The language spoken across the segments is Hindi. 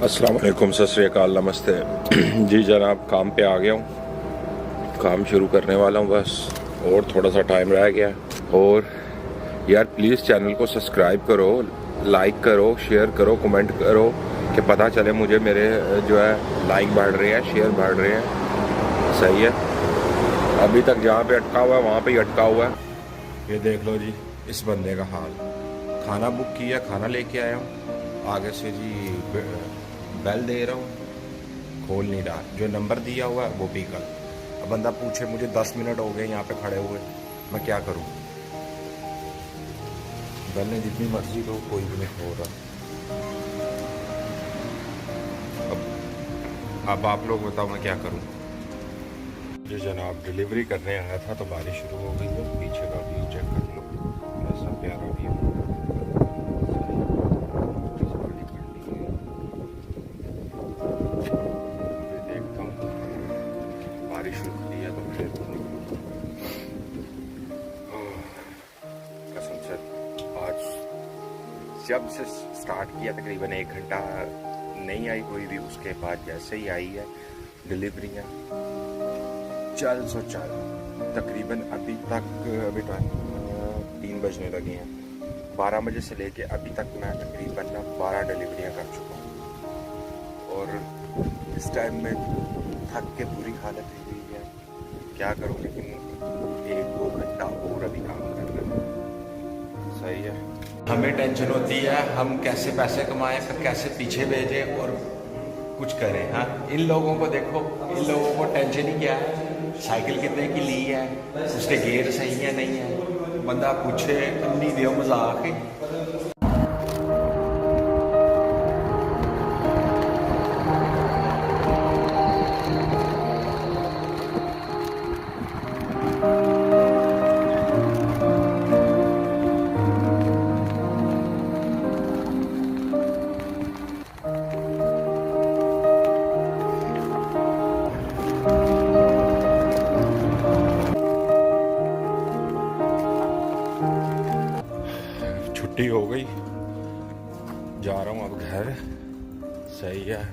अस्सलाम वालेकुम, सत श्री अकाल, नमस्ते। जी जनाब, काम पे आ गया हूँ, काम शुरू करने वाला हूँ बस, और थोड़ा सा टाइम रह गया। और यार प्लीज़ चैनल को सब्सक्राइब करो, लाइक करो, शेयर करो, कमेंट करो कि पता चले मुझे मेरे जो है लाइक बढ़ रहे हैं, शेयर बढ़ रहे हैं। सही है। अभी तक जहाँ पे अटका हुआ है वहाँ पे ही अटका हुआ है। ये देख लो जी इस बंदे का हाल। खाना बुक किया, खाना लेके आया हूँ, आगे से जी बेल दे रहा हूँ, खोल नहीं रहा। जो नंबर दिया हुआ है वो पिकल। अब बंदा पूछे मुझे 10 मिनट हो गए यहाँ पे खड़े हुए, मैं क्या करूँ? बेल ने जितनी मर्जी दो, कोई भी नहीं हो रहा। अब आप लोग बताओ मैं क्या करूँ? जी जनाब, डिलीवरी करने आया था तो बारिश शुरू हो गई है। पीछे का व्यू चेक कर लो, ऐसा प्यारा व्यू। देखता हूँ बारिश रुकती है तो फिर कसम से आज जब से स्टार्ट किया तकरीबन 1 घंटा नहीं आई कोई भी। उसके बाद जैसे ही आई है डिलीवरियाँ चल सो चल। तकरीबन अभी तक अभी 3 बजने लगे हैं। 12 बजे से लेके अभी तक मैं तकरीबन 12 डिलीवरियाँ कर चुका हूँ। और इस टाइम में थक के बुरी हालत हो गई है, क्या करूँ। लेकिन 1-2 घंटा और अभी काम करना है। सही है। हमें टेंशन होती है हम कैसे पैसे कमाएं, फिर कैसे पीछे भेजें और कुछ करें। हाँ, इन लोगों को देखो, इन लोगों को टेंशन ही क्या है, साइकिल कितने की ली है, उसके गियर सही है नहीं है। बंदा पूछे अन्नी दियो मजाक है। छुट्टी हो गई, जा रहा हूँ अब घर। सही है।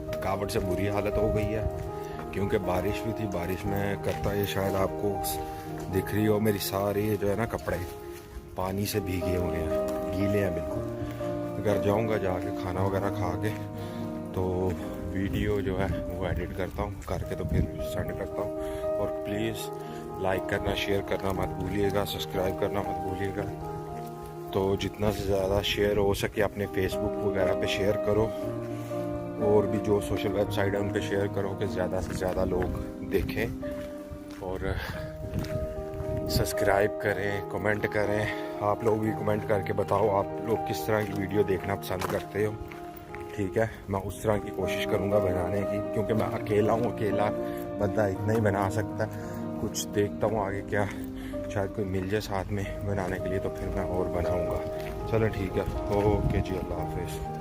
थकावट से बुरी हालत हो गई है क्योंकि बारिश भी थी। बारिश में करता ये शायद आपको दिख रही हो, मेरी सारी जो है ना कपड़े पानी से भीगे हुए हैं, गीले हैं बिल्कुल। घर जाऊँगा, जाके खाना वगैरह खा के तो वीडियो जो है वो एडिट करता हूँ, करके तो फिर सेंड करता हूँ। और प्लीज़ लाइक करना, शेयर करना मत भूलिएगा, सब्सक्राइब करना मत भूलिएगा। तो जितना से ज़्यादा शेयर हो सके अपने फेसबुक वगैरह पे शेयर करो, और भी जो सोशल वेबसाइट है उन पे शेयर करो कि ज़्यादा से ज़्यादा लोग देखें और सब्सक्राइब करें, कमेंट करें। आप लोग भी कमेंट करके बताओ आप लोग किस तरह की वीडियो देखना पसंद करते हो। ठीक है, मैं उस तरह की कोशिश करूँगा बनाने की, क्योंकि मैं अकेला हूँ, अकेला बंदा इतना ही बना सकता। कुछ देखता हूँ आगे क्या शायद कोई मिल जाए साथ में बनाने के लिए, तो फिर मैं और बनाऊँगा। चलो ठीक है, ओके जी, अल्लाह हाफिज़।